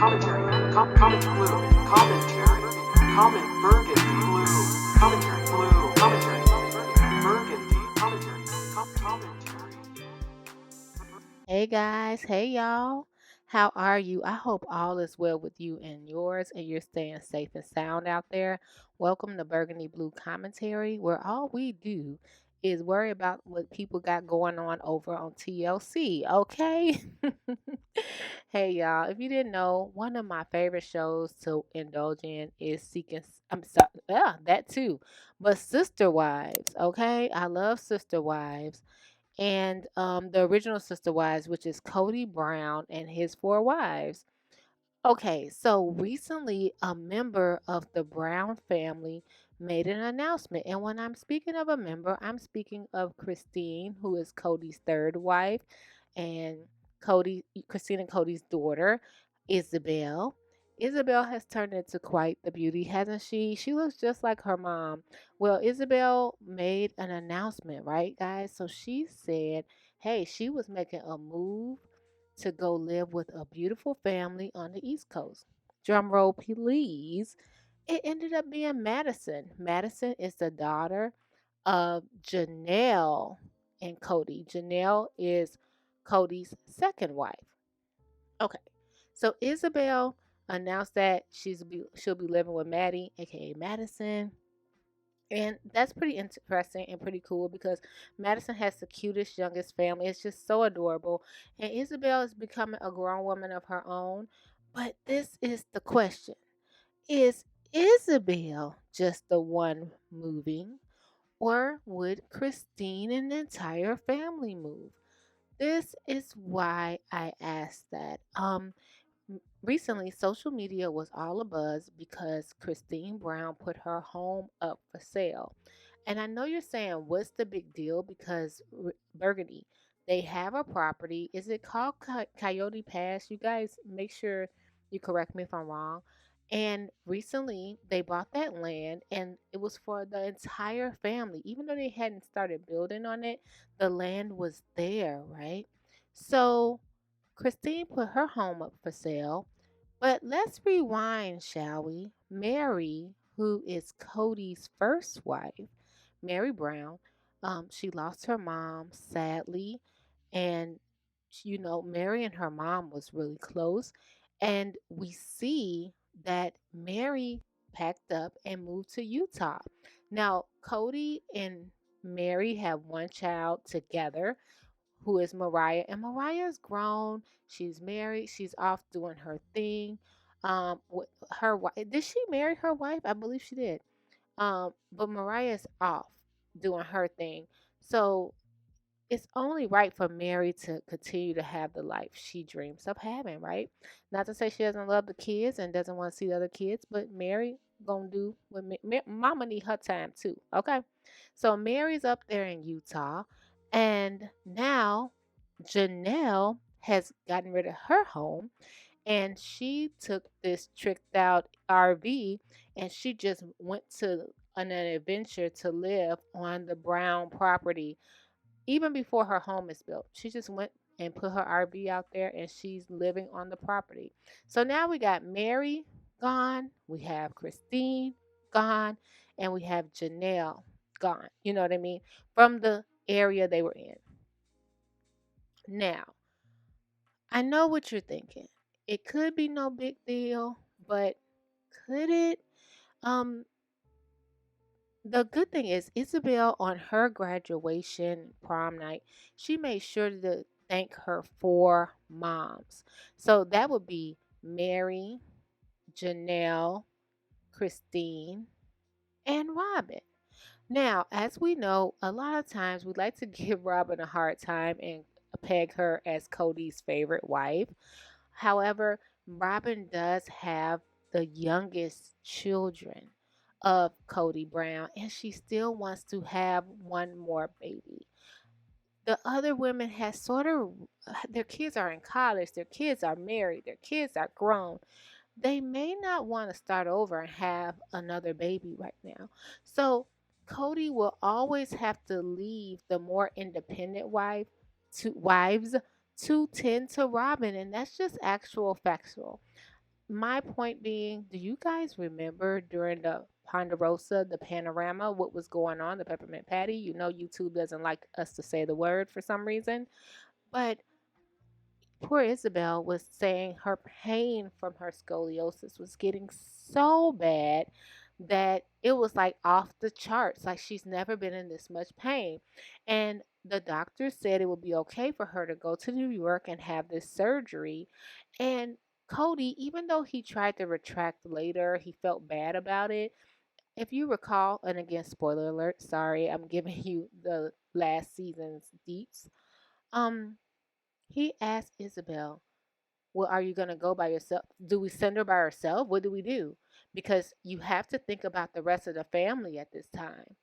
Comment blue, commentary, comment burgundy blue, commentary blue, commentary, burgundy, commentary, commentary. Hey guys, hey y'all. How are you? I hope all is well with you and yours and you're staying safe and sound out there. Welcome to Burgundy Blue Commentary, where all we do is worry about what people got going on over on TLC, okay? Hey y'all, if you didn't know, one of my favorite shows to indulge in is I'm sorry, yeah, that too. But Sister Wives, okay? I love Sister Wives and the original Sister Wives, which is Kody Brown and his four wives. Okay, so recently a member of the Brown family made an announcement. And when I'm speaking of a member, I'm speaking of Christine, who is Cody's third wife, and Christine and Cody's daughter, Isabelle. Isabelle has turned into quite the beauty, hasn't she? She looks just like her mom. Well, Isabelle made an announcement, right, guys? So she said, hey, she was making a move to go live with a beautiful family on the East Coast. Drum roll, please. It ended up being Madison. Madison is the daughter of Janelle and Kody. Janelle is Cody's second wife. Okay, so Isabelle announced that she'll be living with Maddie, aka Madison, and that's pretty interesting and pretty cool because Madison has the cutest, youngest family. It's just so adorable. And Isabel is becoming a grown woman of her own. But this is the question: is Isabel just the one moving, or would Christine and the entire family move? This is why I asked that. Recently, social media was all abuzz because Christine Brown put her home up for sale. And I know you're saying, what's the big deal? Because Burgundy, they have a property. Is it called Coyote Pass? You guys make sure you correct me if I'm wrong. And recently, they bought that land and it was for the entire family. Even though they hadn't started building on it, the land was there, right? So Christine put her home up for sale. But let's rewind, shall we? Mary, who is Cody's first wife, Mary Brown, she lost her mom sadly, and Mary and her mom was really close, and we see that Mary packed up and moved to Utah. Now, Kody and Mary have one child together, who is Mariah. And Mariah's grown. She's married. She's off doing her thing. With her wife, did she marry her wife? I believe she did. But Mariah's off doing her thing. So it's only right for Mary to continue to have the life she dreams of having, right? Not to say she doesn't love the kids and doesn't want to see the other kids, but Mary gonna do what Mama need her time too. Okay, so Mary's up there in Utah, and now Janelle has gotten rid of her home, and she took this tricked out RV, and she just went to on an adventure to live on the Brown property even before her home is built. She just went and put her RV out there and she's living on the property. So now we got Mary gone, we have Christine gone, and we have Janelle gone. You know what I mean? From the area they were in. Now, I know what you're thinking. It could be no big deal, but could it? Um, the good thing is Isabel on her graduation prom night, she made sure to thank her four moms. So that would be Mary, Janelle, Christine, and Robin. Now, as we know, a lot of times we like to give Robin a hard time and peg her as Cody's favorite wife. However, Robin does have the youngest children of Kody Brown, and she still wants to have one more baby. The other women has sort of their kids are in college, their kids are married, their kids are grown. They may not want to start over and have another baby right now. So Kody will always have to leave the more independent wives to tend to Robin, and that's just actual factual. my point being, do you guys remember during the Ponderosa, the panorama, what was going on, the peppermint patty? You know, YouTube doesn't like us to say the word for some reason, but poor Isabel was saying her pain from her scoliosis was getting so bad that it was like off the charts. Like she's never been in this much pain. And the doctor said it would be okay for her to go to New York and have this surgery. And Kody, even though he tried to retract later, he felt bad about it. If you recall, and again, spoiler alert, sorry, I'm giving you the last season's deets. Um, he asked Isabel, well, are you going to go by yourself? Do we send her by herself? What do we do? Because you have to think about the rest of the family at this time.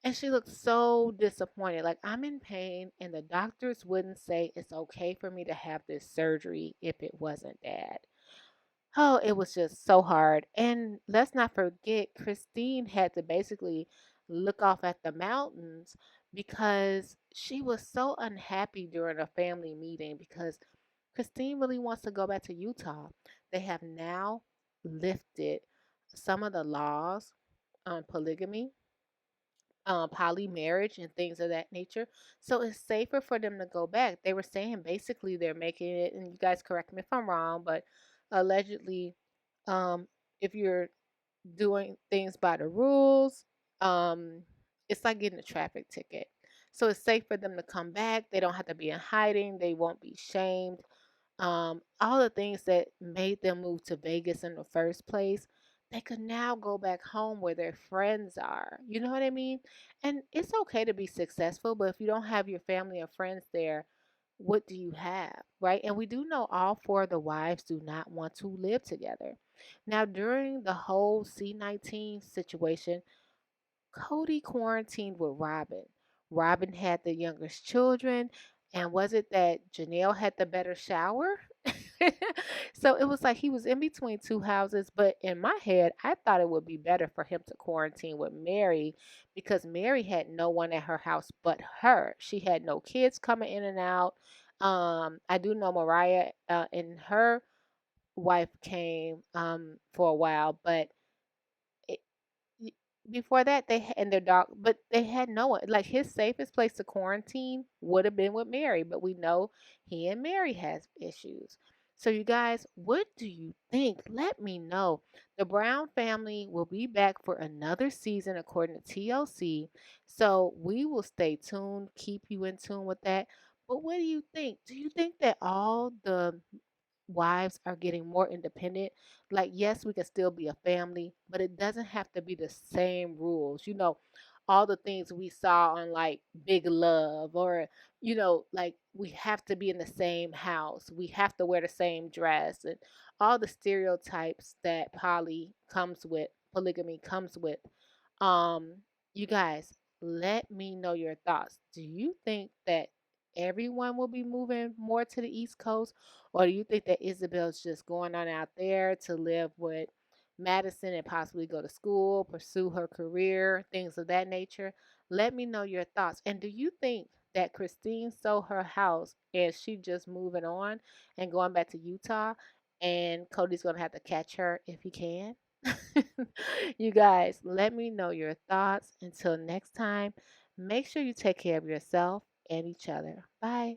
And she looked so disappointed. Like, I'm in pain, and the doctors wouldn't say it's okay for me to have this surgery if it wasn't dad. Oh, it was just so hard. And let's not forget, Christine had to basically look off at the mountains because she was so unhappy during a family meeting because Christine really wants to go back to Utah. They have now lifted some of the laws on polygamy, poly marriage, and things of that nature. So it's safer for them to go back. They were saying basically they're making it, and you guys correct me if I'm wrong, but allegedly, um, if you're doing things by the rules, um, it's like getting a traffic ticket. So it's safe for them to come back. They don't have to be in hiding. They won't be shamed, all the things that made them move to Vegas in the first place, they could now go back home where their friends are. You know what I mean? And it's okay to be successful, but if you don't have your family or friends there, what do you have? Right? And we do know all four of the wives do not want to live together. Now, during the whole C-19 situation, Kody quarantined with Robin. Robin had the youngest children, and was it that Janelle had the better shower? So it was like he was in between two houses, but in my head, I thought it would be better for him to quarantine with Mary because Mary had no one at her house but her. She had no kids coming in and out. I do know Mariah and her wife came for a while, but it, y- before that and their dog, but they had no one. Like his safest place to quarantine would have been with Mary, but we know he and Mary has issues. So you guys, what do you think? Let me know. The Brown family will be back for another season according to TLC. So we will stay tuned, keep you in tune with that. But what do you think? Do you think that all the wives are getting more independent? Like, yes, we can still be a family, but it doesn't have to be the same rules. You know, all the things we saw on like Big Love, or, like we have to be in the same house, we have to wear the same dress, and all the stereotypes that polygamy comes with. Um, you guys, let me know your thoughts. Do you think that everyone will be moving more to the East Coast? Or do you think that Isabel's just going on out there to live with Madison and possibly go to school, pursue her career, things of that nature? Let me know your thoughts. And do you think that Christine sold her house and she just moving on and going back to Utah, and Cody's going to have to catch her if he can? You guys, let me know your thoughts. Until next time, make sure you take care of yourself and each other. Bye.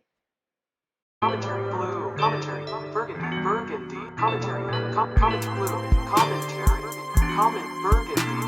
Commentary blue. Commentary burgundy. Burgundy. Commentary. Comment blue. Commentary. Comment burgundy.